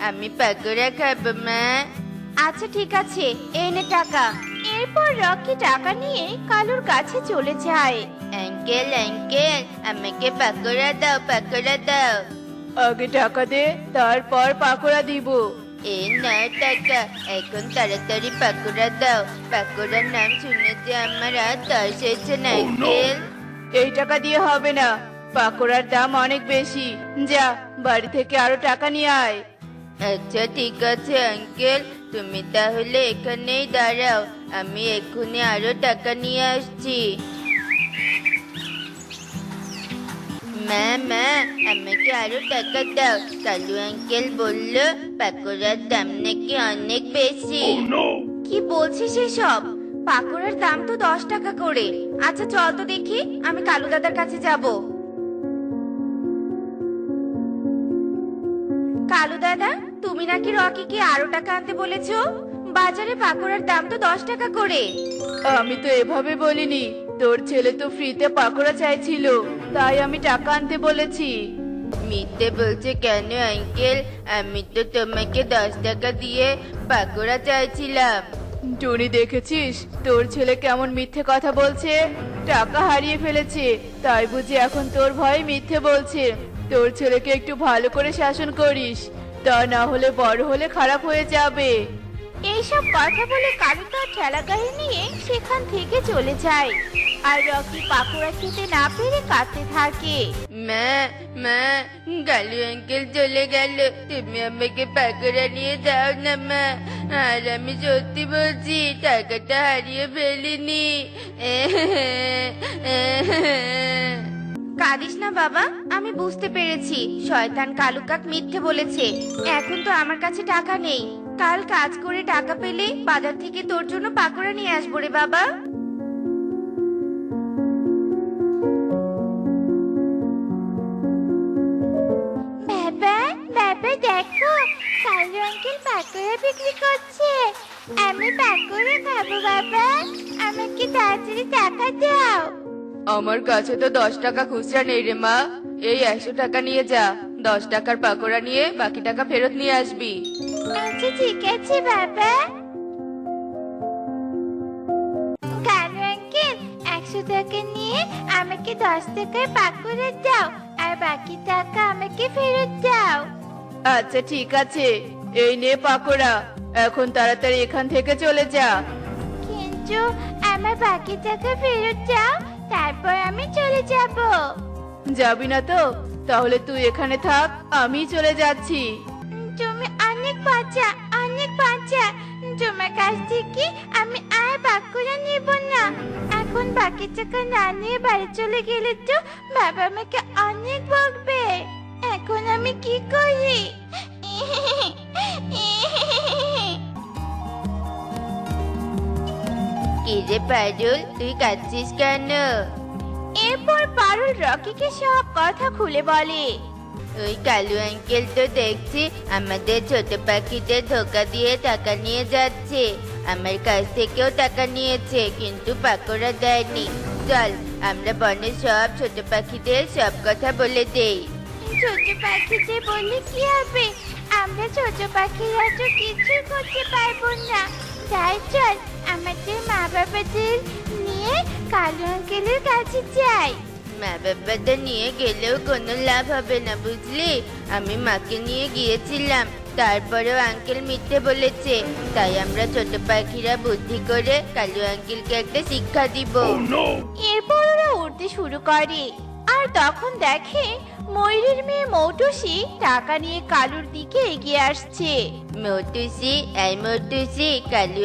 আমি পাকোড়া খাবো মা। আচ্ছা ঠিক আছে, এই নে টাকা। এরপর রকি টাকা নিয়ে কালুর কাছে চলে যায়। আঙ্কেল আঙ্কেল, আমাকে পাকোড়া দাও, পাকোড়া দাও। আগে টাকা দে, তারপর পাকোড়া দিব। এই নাও টাকা, এখন তাড়াতাড়ি পাকোড়া দাও। পাকোড়ার নাম শুনেছে আমার আর তর্স হয়েছে না আঙ্কেল। এই টাকা দিয়ে হবে না, পাকোড়ার দাম অনেক বেশি। যা, বাড়ি থেকে আরো টাকা নিয়ে আয়। আচ্ছা ঠিক আছে আঙ্কেল, তুমি তাহলে এখানেই দাঁড়াও, আমি এক্ষুনি আরো টাকা নিয়ে আসছি। মা মা, আমাকে আরো টাকা দাও। কালু আঙ্কেল বলল পাকোড়ার দাম নাকি অনেক বেশি। কি বলছিস এসব? পাকোড়ার দাম তো 10 টাকা করে। আচ্ছা চল তো দেখি, আমি কালু দাদার কাছে যাব। কালু দাদা, তুমি নাকি রকিকে আরো টাকা আনতে বলেছো? বাজারে পাকোড়ার দাম তো 10 টাকা করে। আমি তো এভাবে বলিনি, তোর ছেলে তো ফ্রিতে পাকোড়া চাইছিল, তাই আমি টাকা আনতে বলেছি। মিথ্যে বলছে কেন আঙ্কেল? আমি তো তোমাকে 10 টাকা দিয়ে পাকোড়া চাইছিলাম। টুনি, দেখেছিস তোর ছেলে কেমন মিথ্যে কথা বলছে? টাকা হারিয়ে ফেলেছে, তাই বুঝি এখন তোর ভয়ে মিথ্যে বলছে। তোর ছেলেকে একটু ভালো করে শাসন করিস, তা না হলে বড় হলে খারাপ হয়ে যাবে। এইসব কথা বলে কালু তার ঠেলা গাড়ি নিয়ে সেখান থেকে চলে যায়। আর রকি পাকোড়া খেতে না পেরে কাঁদতে থাকে। মা মা, কালু আঙ্কেল চলে গেল, তুমি আমাকে পাকোড়া নিয়ে দাও না মা। আর আমি সত্যি বলছি, টাকাটা হারিয়ে ফেলিনি। কাঁদিস না বাবা, আমি বুঝতে পেরেছি শয়তান কালু কাক মিথ্যে বলেছে। এখন তো আমার কাছে টাকা নেই, কাল কাজ করে টাকা পেলে বাজার থেকে তোর জন্য পাকোড়া নিয়ে আসবো রে বাবা। বাবা বাবা, দেখো কালু আঙ্কেল পাকোড়া বিক্রি করছে। আমি পাকোড়া খাবো বাবা, আমাকে তাড়াতাড়ি টাকা দাও। আমার কাছে তো 10 টাকা খুচরা নেই রে মা, এই 100 টাকা নিয়ে যা। 10 টাকার পাকোড়া নিয়ে বাকি টাকা ফেরত নিয়ে আসবি। আচ্ছা ঠিক আছে বাবা। কালু আঙ্কেল, 100 টাকা নিয়ে আমাকে 10 টাকার পাকোড়া দাও, আর বাকি টাকা আমাকে ফেরত দাও। আচ্ছা ঠিক আছে, এই নে পাকোড়া, এখন তাড়াতাড়ি এখান থেকে চলে যা। কিন্তু আমার বাকি টাকা ফেরত দাও, তারপর আমি চলে যাব। যাবি না তো? তাহলে তুই এখানে থাক, আমি চলে যাচ্ছি। তুমি অনেক বাচ্চা, অনেক বাচ্চা। তোমার কাছ থেকে আমি আর পাকোড়া নেব না। এখন বাকি টাকা না নিয়ে বাড়ি চলে গেলে তো বাবা আমাকে অনেক বকবে। এখন আমি কি করি? কি রে পারুল, তুই কাঁদছিস কেন? এরপর পারুল রকিকে সব কথা খুলে বলে। ওই কালু আঙ্কেল তো দেখছি আমাদের ছোট পাখিদের ধোকা দিয়ে টাকা নিয়ে যাচ্ছে। আমার কাছ থেকেও টাকা নিয়েছে, কিন্তু পাকোড়া দেয়নি। চল, আমরা বনের সব ছোট পাখিদের সব কথা বলে দেই। ছোট পাখিদের বললে কি হবে? আমরা ছোট পাখিরা তো কিছু করতে পারবো না। তাই চল, আমাদের মা বাবাদের নিয়ে কালু আঙ্কেলের কাছে যাই। মা বাবাদের নিয়ে গেলেও কোনো লাভ হবে না, বুঝলি? আমি মাকে নিয়ে গিয়েছিলাম, তারপরেও আঙ্কেল মিথ্যে বলেছে। তাই আমরা ছোট পাখিরা বুদ্ধি করে কালু আঙ্কেলকে একটা শিক্ষা দিব। এরপর ওরা উড়তে শুরু করে। আর তখন দেখে ময়ূরের মেয়ে মৌটুসি টাকা নিয়ে কালুর দিকে এগিয়ে আসছে। মৌটুসি, এই মৌটুসি, কালু